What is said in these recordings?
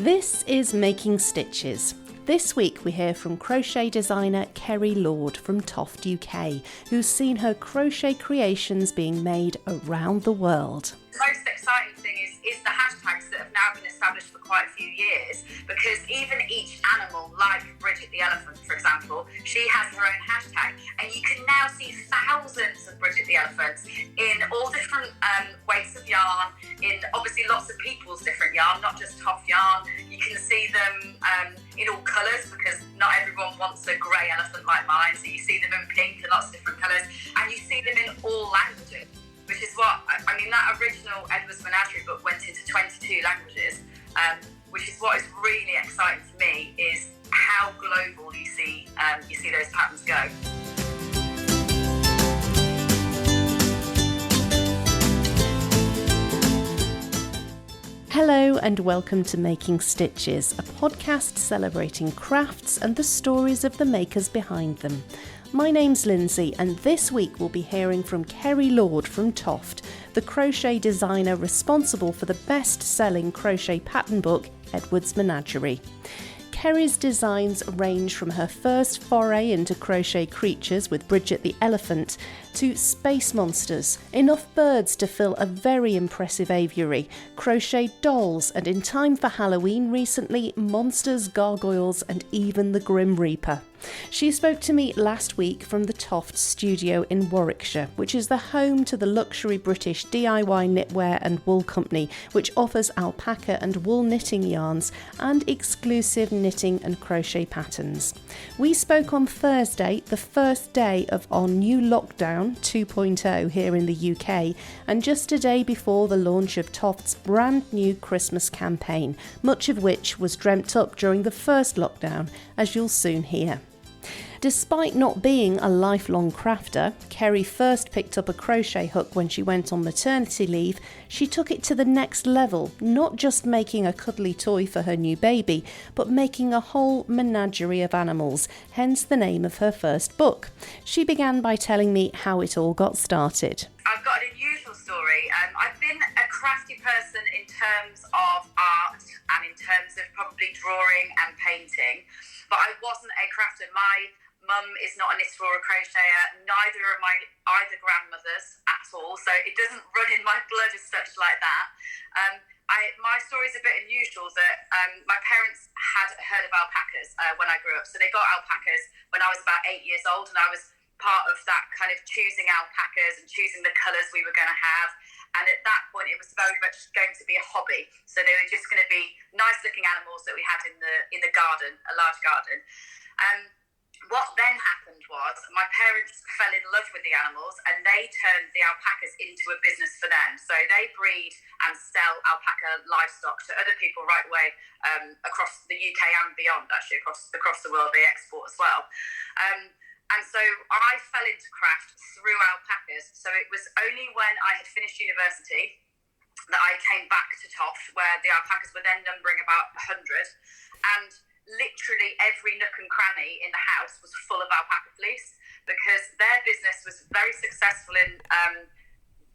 This is Making Stitches. This week we hear from crochet designer Kerry Lord from Toft UK, who's seen her crochet creations being made around the world. The most exciting thing is the hashtags that have now been established for quite a few years, because even each animal, like Bridget the Elephant, for example, she has her own hashtag, and you can now see thousands of Bridget the Elephants in all different weights of yarn, in obviously lots of people's different yarn, not just Toft yarn. You can see them in all colours, because not everyone wants a grey elephant like mine, so you see them in pink and lots of different colours, and you see them in all languages, which is what, I mean, that original Edward's Menagerie book went into 22 languages, which is what is really exciting for me, is how global you see those patterns go. Hello and welcome to Making Stitches, a podcast celebrating crafts and the stories of the makers behind them. My name's Lindsay, and this week we'll be hearing from Kerry Lord from Toft, the crochet designer responsible for the best-selling crochet pattern book, Edward's Menagerie. Kerry's designs range from her first foray into crochet creatures with Bridget the Elephant to space monsters, enough birds to fill a very impressive aviary, crochet dolls, and in time for Halloween recently, monsters, gargoyles, and even the Grim Reaper. She spoke to me last week from the Toft studio in Warwickshire, which is the home to the luxury British DIY knitwear and wool company, which offers alpaca and wool knitting yarns and exclusive knitting and crochet patterns. We spoke on Thursday, the first day of our new lockdown 2.0 here in the UK, and just a day before the launch of Toft's brand new Christmas campaign, much of which was dreamt up during the first lockdown, as you'll soon hear. Despite not being a lifelong crafter, Kerry first picked up a crochet hook when she went on maternity leave. She took it to the next level, not just making a cuddly toy for her new baby, but making a whole menagerie of animals, hence the name of her first book. She began by telling me how it all got started. I've got an unusual story. I've been a crafty person in terms of art and in terms of probably drawing and painting, but I wasn't a crafter. My mum is not a knitter or a crocheter, neither are my either grandmothers at all, so it doesn't run in my blood as such like that. My story is a bit unusual, that my parents had heard of alpacas when I grew up, so they got alpacas when I was about 8 years old, and I was part of that kind of choosing alpacas and choosing the colours we were going to have. And at that point, it was very much going to be a hobby. So they were just going to be nice-looking animals that we had in the garden, a large garden. What then happened was my parents fell in love with the animals, and they turned the alpacas into a business for them. So they breed and sell alpaca livestock to other people right away across the UK and beyond, actually, across the world. They export as well. And so I fell into craft through alpacas. So it was only when I had finished university that I came back to Toft, where the alpacas were then numbering about 100. And literally every nook and cranny in the house was full of alpaca fleece, because their business was very successful in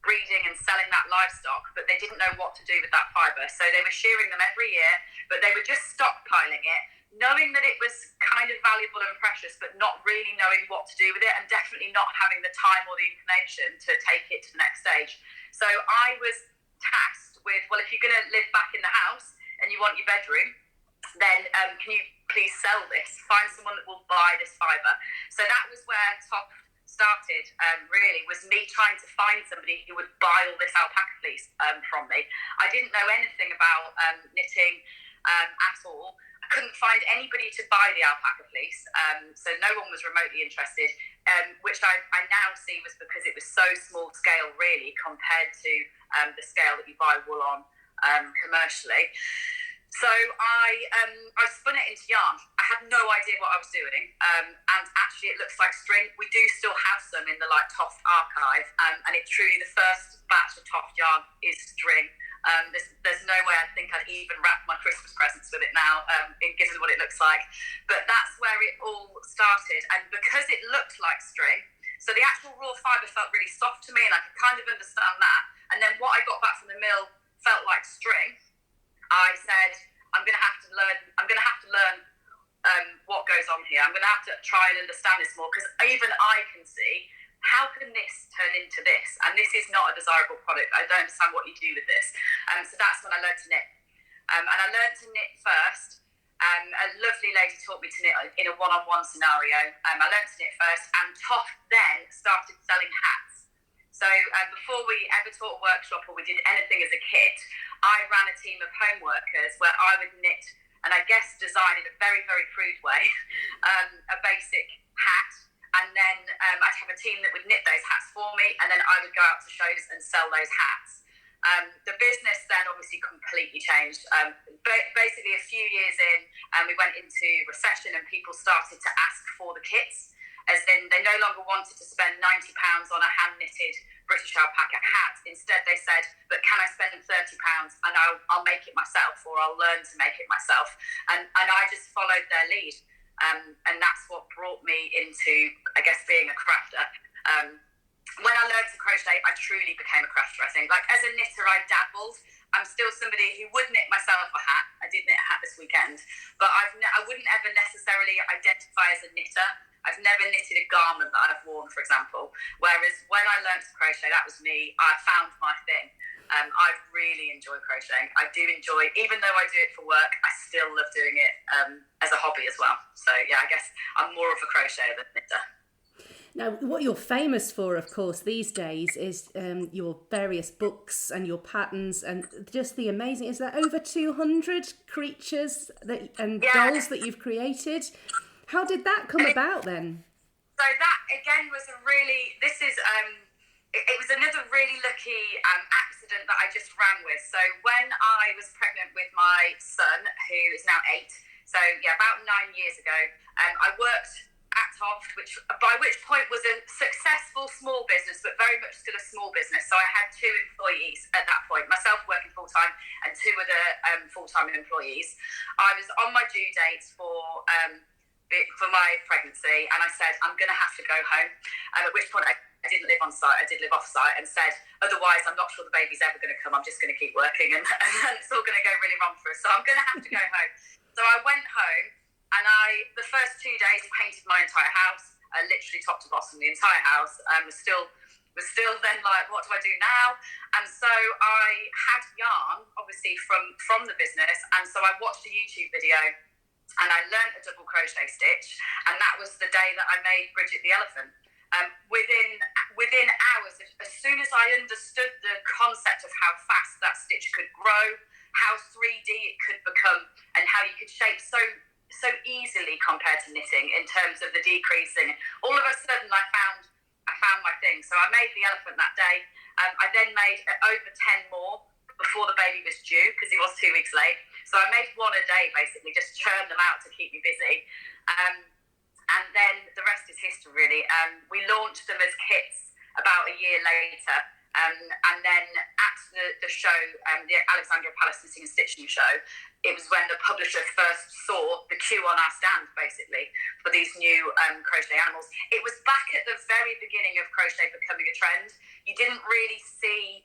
breeding and selling that livestock, but they didn't know what to do with that fibre. So they were shearing them every year, but they were just stockpiling it, knowing that it was kind of valuable and precious, but not really knowing what to do with it, and definitely not having the time or the inclination to take it to the next stage. So I was tasked with, well, if you're going to live back in the house and you want your bedroom, then can you please sell this? Find someone that will buy this fibre. So that was where Toft started, really, was me trying to find somebody who would buy all this alpaca fleece from me. I didn't know anything about knitting at all. I couldn't find anybody to buy the alpaca fleece, so no one was remotely interested, which I now see was because it was so small scale, really, compared to the scale that you buy wool on commercially. So I spun it into yarn. I had no idea what I was doing, and actually it looks like string. We do still have some in the Toft archive, and it's truly the first batch of Toft yarn is string. There's no way I think I'd even wrap my Christmas presents with it now, given what it looks like. But that's where it all started, and because it looked like string, so the actual raw fibre felt really soft to me, and I could kind of understand that. And then what I got back from the mill felt like string. I said, I'm going to have to learn what goes on here. I'm going to have to try and understand this more, because even I can see, how can this turn into this? And this is not a desirable product. I don't understand what you do with this. So that's when I learned to knit. And I learned to knit first. A lovely lady taught me to knit in a one-on-one scenario. I learned to knit first, and Toft then started selling hats. So before we ever taught a workshop or we did anything as a kit, I ran a team of home workers where I would knit, and I guess design in a very, very crude way, a basic hat. And then I'd have a team that would knit those hats for me, and then I would go out to shows and sell those hats. The business then obviously completely changed. Basically, a few years in, we went into recession, and people started to ask for the kits, as in they no longer wanted to spend £90 on a hand-knitted British alpaca hat. Instead, they said, but can I spend £30 and I'll make it myself, or I'll learn to make it myself? And I just followed their lead. And that's what brought me into, I guess, being a crafter. When I learned to crochet, I truly became a crafter, I think. Like, as a knitter, I dabbled. I'm still somebody who would knit myself a hat. I did knit a hat this weekend. But I wouldn't ever necessarily identify as a knitter. I've never knitted a garment that I've worn, for example. Whereas when I learned to crochet, that was me. I found my thing. I really enjoy crocheting. I do enjoy, even though I do it for work, I still love doing it as a hobby as well. So yeah, I guess I'm more of a crocheter than knitter. Now, what you're famous for, of course, these days is your various books and your patterns, and just the amazing, is there over 200 creatures and dolls that you've created? How did that come about then? So that, again, was it was another really lucky accident that I just ran with. So when I was pregnant with my son, who is now 8, so yeah, about 9 years ago, I worked at Toft, by which point was a successful small business, but very much still a small business. So I had 2 employees at that point, myself working full-time and 2 other full-time employees. I was on my due date for my pregnancy, and I said, I'm going to have to go home. At which point I didn't live on site, I did live off site, and said, otherwise I'm not sure the baby's ever going to come, I'm just going to keep working, and it's all going to go really wrong for us, so I'm going to have to go home. So I went home, and the first 2 days painted my entire house, literally top to bottom, the entire house. Was still then like, what do I do now? And so I had yarn, obviously, from the business, and so I watched a YouTube video, and I learned a double crochet stitch, and that was the day that I made Bridget the Elephant. Within hours, as soon as I understood the concept of how fast that stitch could grow, how 3D it could become, and how you could shape so easily compared to knitting in terms of the decreasing, all of a sudden I found my thing. So I made the elephant that day. I then made over 10 more before the baby was due, because he was 2 weeks late. So I made 1 a day, basically, just churn them out to keep me busy. And then the rest is history, really. We launched them as kits about a year later. And then at the show, the Alexandria Palace Knitting and Stitching show, it was when the publisher first saw the queue on our stand, basically, for these new crochet animals. It was back at the very beginning of crochet becoming a trend. You didn't see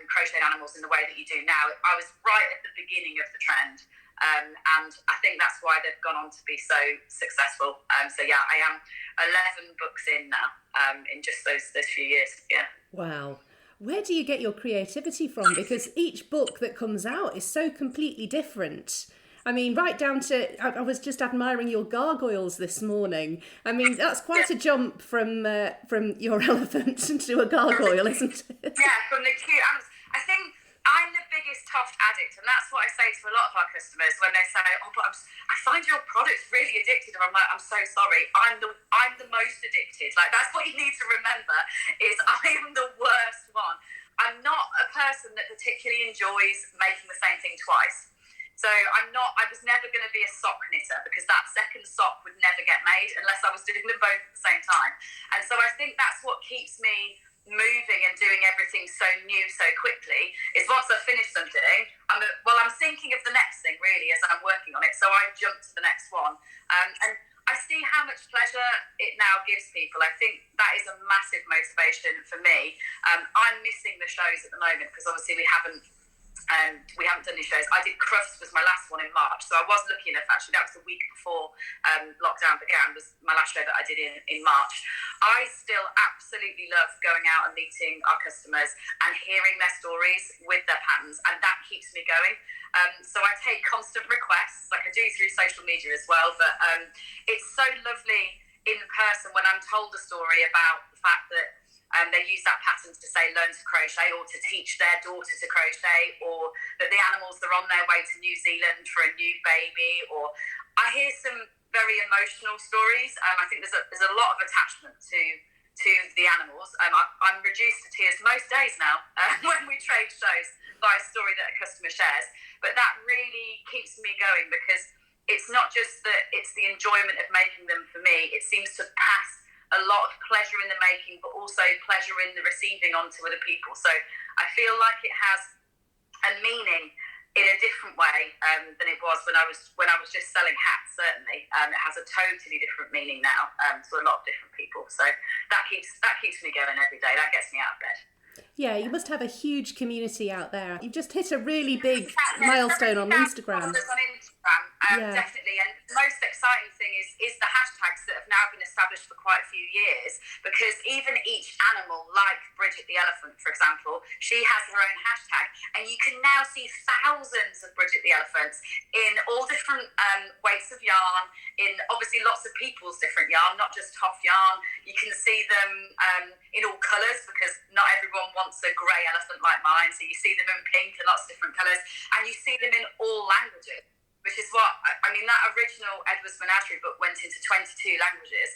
crocheted animals in the way that you do now. I was right at the beginning of the trend. And I think that's why they've gone on to be so successful. So yeah, I am 11 books in now, in just those few years. Yeah. Wow. Where do you get your creativity from? Because each book that comes out is so completely different. I mean, right down to, I was just admiring your gargoyles this morning. I mean, that's quite a jump from your elephant to a gargoyle, isn't it? Yeah, from the cute animals. I think I'm the biggest Toft addict, and that's what I say to a lot of our customers when they say, "Oh, but I find your products really addictive." And I'm like, "I'm so sorry. I'm the most addicted." Like, that's what you need to remember, is I am the worst one. I'm not a person that particularly enjoys making the same thing twice. So I was never going to be a sock knitter, because that second sock would never get made unless I was doing them both at the same time. And so I think that's what keeps me moving and doing everything so new so quickly, is once I've finished something, I'm thinking of the next thing, really, as I'm working on it. So I jump to the next one. And I see how much pleasure it now gives people. I think that is a massive motivation for me. I'm missing the shows at the moment, because obviously we haven't We haven't done any shows. I did Crufts, was my last one in March, so I was lucky enough, actually, that was the week before lockdown began, was my last show that I did in March. I still absolutely love going out and meeting our customers and hearing their stories with their patterns, and that keeps me going. So I take constant requests, like I do through social media as well, but it's so lovely in person when I'm told a story about the fact that they use that pattern to say learn to crochet, or to teach their daughter to crochet, or that the animals are on their way to New Zealand for a new baby. Or I hear some very emotional stories. I think there's a lot of attachment to the animals. I'm reduced to tears most days now when we trade shows by a story that a customer shares. But that really keeps me going, because it's not just that it's the enjoyment of making them for me. It seems to pass a lot of pleasure in the making, but also pleasure in the receiving onto other people. So I feel like it has a meaning in a different way than it was when I was just selling hats. Certainly, it has a totally different meaning now to a lot of different people. So that keeps me going every day. That gets me out of bed. Yeah, you must have a huge community out there. You've just hit a really big milestone on Instagram. Definitely. And the most exciting thing is the hashtags that have now been established for quite a few years, because even each animal, like Bridget the Elephant, for example, she has her own hashtag, and you can now see thousands of Bridget the Elephants in all different weights of yarn, in obviously lots of people's different yarn, not just Toft yarn. You can see them in all colours, because not everyone wants a grey elephant like mine, so you see them in pink and lots of different colours, and you see them in all languages, which is what, I mean, that original Edward's Menagerie book went into 22 languages,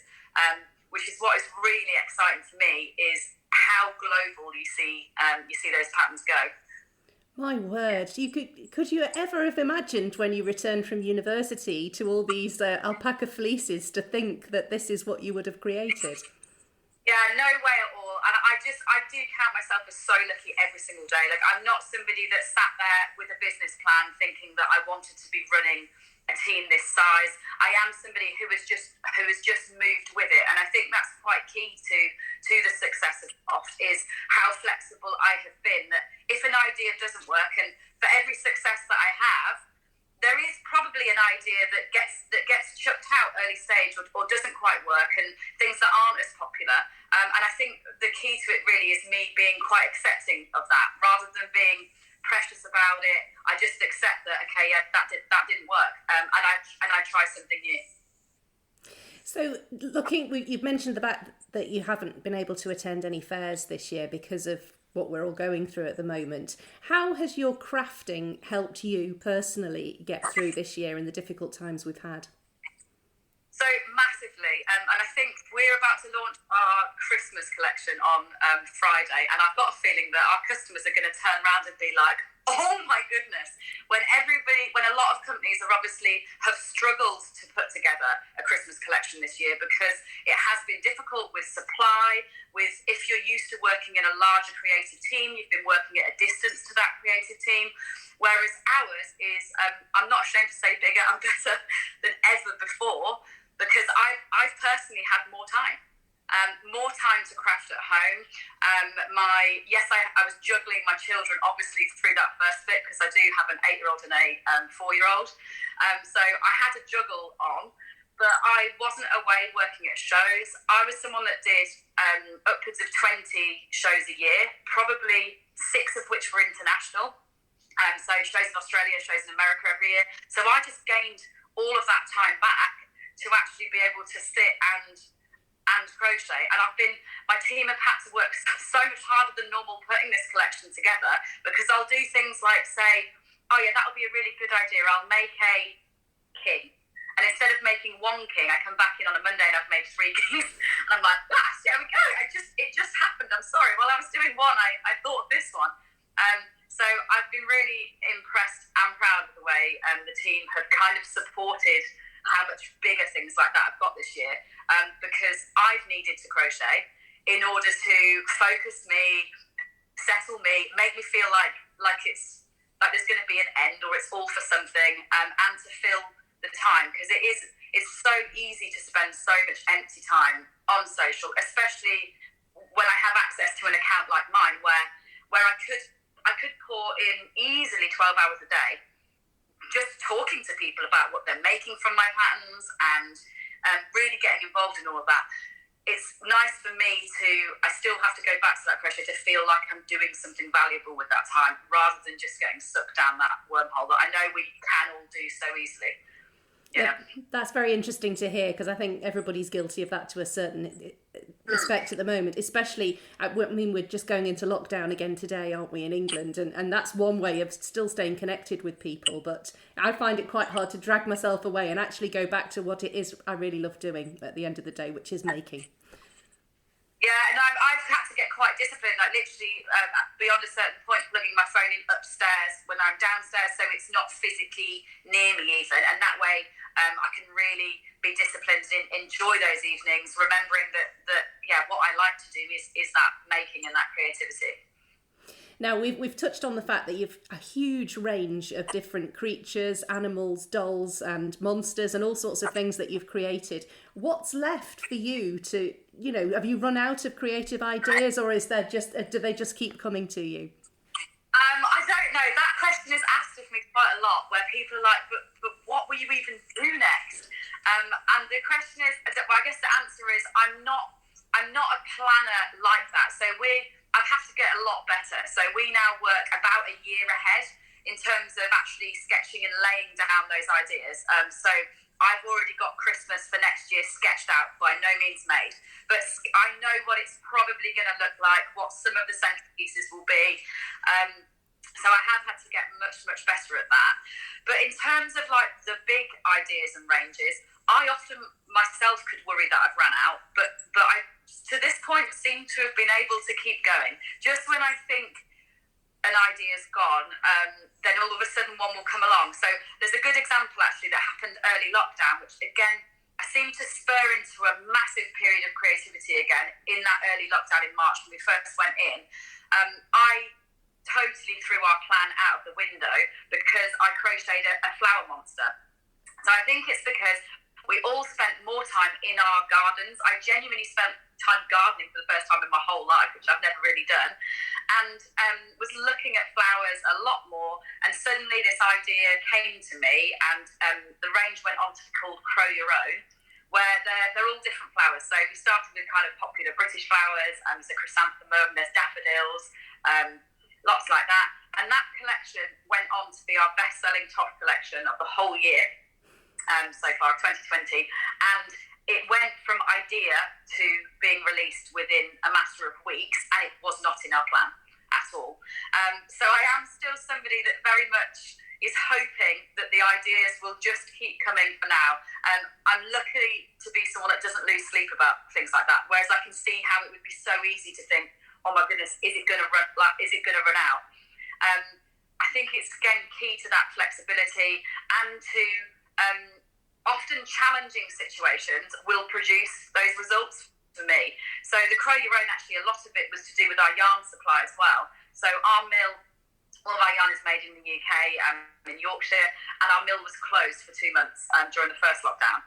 which is what is really exciting for me, is how global you see those patterns go. My word, could you ever have imagined when you returned from university to all these alpaca fleeces to think that this is what you would have created? Yeah, no way at all. And I do count myself as so lucky every single day. Like, I'm not somebody that sat there with a business plan thinking that I wanted to be running a team this size. I am somebody who has just moved with it, and I think that's quite key to the success of Toft, is how flexible I have been. That if an idea doesn't work, and for every success that I have, there is probably an idea that gets chucked out early stage, or doesn't quite work, and things that aren't as popular. And I think the key to it really is me being quite accepting of that, rather than being precious about it. I just accept that, okay, yeah, that didn't work, and I try something new. So, you've mentioned the fact that you haven't been able to attend any fairs this year because of what we're all going through at the moment. How has your crafting helped you personally get through this year and the difficult times we've had? So massively, and I think we're about to launch our Christmas collection on Friday, and I've got a feeling that our customers are going to turn around and be like, oh my goodness, when a lot of companies have struggled to put together a Christmas collection this year, because it has been difficult with supply, with if you're used to working in a larger creative team, you've been working at a distance to that creative team, whereas ours is, I'm not ashamed to say, bigger and better than ever before, because I've personally had more time to craft at home. I was juggling my children obviously through that first bit, because I do have an 8-year-old and a 4-year-old, so I had a juggle on, but I wasn't away working at shows. I was someone that did upwards of 20 shows a year, probably 6 of which were international, so shows in Australia, shows in America every year. So I just gained all of that time back to actually be able to sit and crochet, and my team have had to work so much harder than normal putting this collection together, because I'll do things like say, oh yeah, that'll be a really good idea, I'll make a king, and instead of making one king, I come back in on a Monday and I've made 3 kings, and I'm like, there we go, it just happened, I'm sorry, while I was doing one, I thought of this one. So I've been really impressed and proud of the way the team have kind of supported how much bigger things like that I've got this year, because I've needed to crochet in order to focus me, settle me, make me feel like it's like there's going to be an end, or it's all for something, and to fill the time, because it's so easy to spend so much empty time on social, especially when I have access to an account like mine, where I could pour in easily 12 hours a day, just talking to people about what they're making from my patterns and really getting involved in all of that. It's nice for me I still have to go back to that crochet to feel like I'm doing something valuable with that time, rather than just getting sucked down that wormhole that I know we can all do so easily. Yeah. That's very interesting to hear, because I think everybody's guilty of that to a certain respect at the moment, especially, I mean, we're just going into lockdown again today, aren't we, in England, and that's one way of still staying connected with people, but I find it quite hard to drag myself away and actually go back to what it is I really love doing at the end of the day, which is making. Yeah, and I've had to get quite disciplined, like literally beyond a certain point, plugging my phone in upstairs when I'm downstairs, so it's not physically near me even, and that way I can really be disciplined and enjoy those evenings, remembering that what I like to do is that making and that creativity. Now, we've touched on the fact that you've a huge range of different creatures, animals, dolls and monsters and all sorts of things that you've created. What's left for you to, have you run out of creative ideas, or is there do they just keep coming to you? I don't know. That question is asked of me quite a lot, where people are like, but what will you even do next? And the question is, well, I guess the answer is I'm not a planner like that. So I've had to get a lot better. So we now work about a year ahead in terms of actually sketching and laying down those ideas. So I've already got Christmas for next year sketched out, by no means made. But I know what it's probably going to look like, what some of the centerpieces will be. So I have had to get much, much better at that. But in terms of like the big ideas and ranges, I often myself could worry that I've run out, but I, to this point, seem to have been able to keep going. Just when I think an idea's gone, then all of a sudden one will come along. So there's a good example actually that happened early lockdown, which again, I seem to spur into a massive period of creativity again in that early lockdown in March when we first went in. I totally threw our plan out of the window because I crocheted a flower monster. So I think it's because we all spent more time in our gardens. I genuinely spent time gardening for the first time in my whole life, which I've never really done, and was looking at flowers a lot more. And suddenly this idea came to me, and the range went on to be called Crow Your Own, where they're all different flowers. So we started with kind of popular British flowers, there's a chrysanthemum, there's daffodils, lots like that. And that collection went on to be our best-selling Toft collection of the whole year. So far, 2020, and it went from idea to being released within a matter of weeks, and it was not in our plan at all. So I am still somebody that very much is hoping that the ideas will just keep coming for now. I'm lucky to be someone that doesn't lose sleep about things like that, whereas I can see how it would be so easy to think, oh my goodness, is it going to run out? I think it's, again, key to that flexibility and to often challenging situations will produce those results for me. So the Crow Your Own, actually, a lot of it was to do with our yarn supply as well. So our mill, all of our yarn is made in the UK, in Yorkshire, and our mill was closed for 2 months during the first lockdown.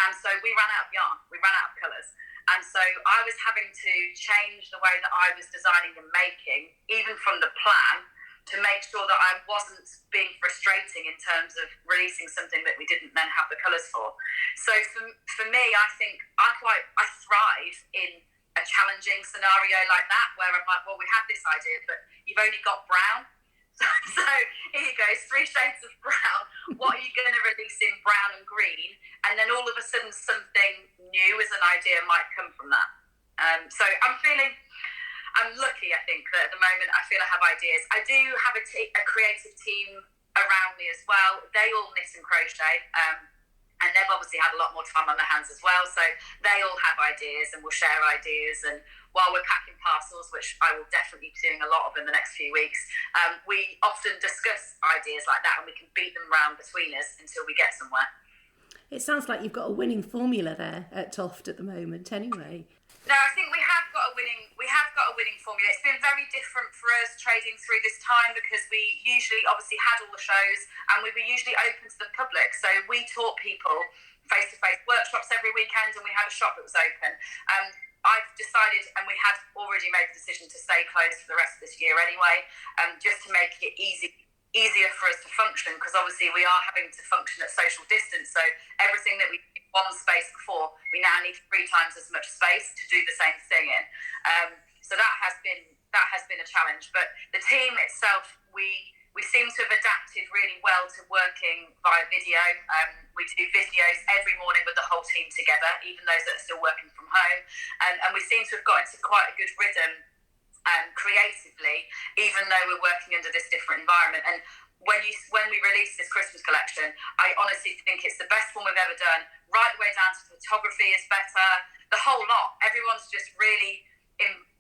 And so we ran out of yarn, we ran out of colours. And so I was having to change the way that I was designing and making, even from the plan, to make sure that I wasn't being frustrating in terms of releasing something that we didn't then have the colours for. So for me, I think I thrive in a challenging scenario like that, where I'm like, well, we have this idea, but you've only got brown. So here you go, 3 shades of brown. What are you going to release in brown and green? And then all of a sudden something new as an idea might come from that. So I'm lucky, I think, that at the moment I feel I have ideas. I do have a creative team around me as well. They all knit and crochet, and they've obviously had a lot more time on their hands as well. So they all have ideas and will share ideas. And while we're packing parcels, which I will definitely be doing a lot of in the next few weeks, we often discuss ideas like that, and we can beat them around between us until we get somewhere. It sounds like you've got a winning formula there at Toft at the moment, anyway. No, I think we have got a winning formula. It's been very different for us trading through this time because we usually obviously had all the shows and we were usually open to the public. So we taught people face-to-face workshops every weekend, and we had a shop that was open. I've decided, and we had already made the decision to stay closed for the rest of this year anyway, just to make it easy easier for us to function, because obviously we are having to function at social distance. So everything that we did in one space before, we now need 3 times as much space to do the same thing in. So that has been a challenge. But the team itself, we seem to have adapted really well to working via video. We do videos every morning with the whole team together, even those that are still working from home. And we seem to have got into quite a good rhythm creatively, even though we're working under this different environment. And when we release this Christmas collection, I honestly think it's the best one we've ever done. Right the way down to photography is better. The whole lot. Everyone's just really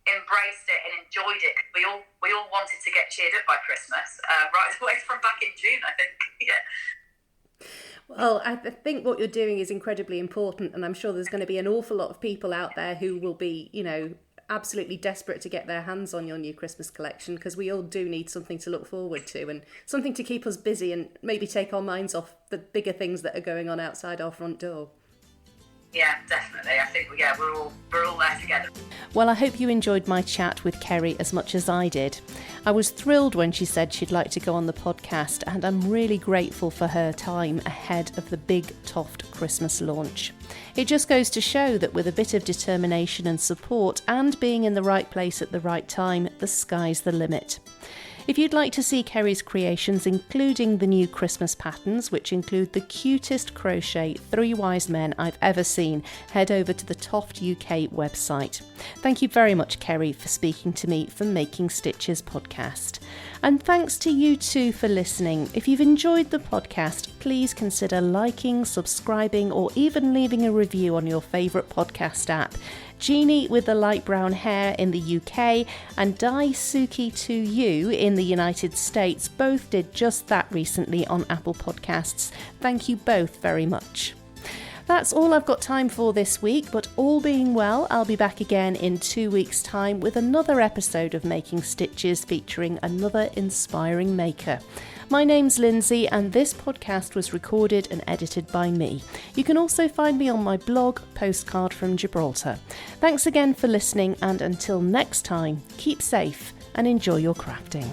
embraced it and enjoyed it. We all wanted to get cheered up by Christmas, right away from back in June, I think. Yeah. Well, I think what you're doing is incredibly important, and I'm sure there's going to be an awful lot of people out there who will be, absolutely desperate to get their hands on your new Christmas collection, because we all do need something to look forward to and something to keep us busy and maybe take our minds off the bigger things that are going on outside our front door. Yeah, definitely. I think we're all there together. Well, I hope you enjoyed my chat with Kerry as much as I did. I was thrilled when she said she'd like to go on the podcast, and I'm really grateful for her time ahead of the big Toft Christmas launch. It just goes to show that with a bit of determination and support and being in the right place at the right time, the sky's the limit. If you'd like to see Kerry's creations, including the new Christmas patterns, which include the cutest crochet 3 wise men I've ever seen, head over to the Toft UK website. Thank you very much, Kerry, for speaking to me for Making Stitches podcast. And thanks to you too for listening. If you've enjoyed the podcast, please consider liking, subscribing, or even leaving a review on your favourite podcast app. Jeannie with the light brown hair in the UK and Daisuke to You in the United States both did just that recently on Apple Podcasts. Thank you both very much. That's all I've got time for this week, but all being well, I'll be back again in 2 weeks' time with another episode of Making Stitches featuring another inspiring maker. My name's Lindsay, and this podcast was recorded and edited by me. You can also find me on my blog, Postcard from Gibraltar. Thanks again for listening, and until next time, keep safe and enjoy your crafting.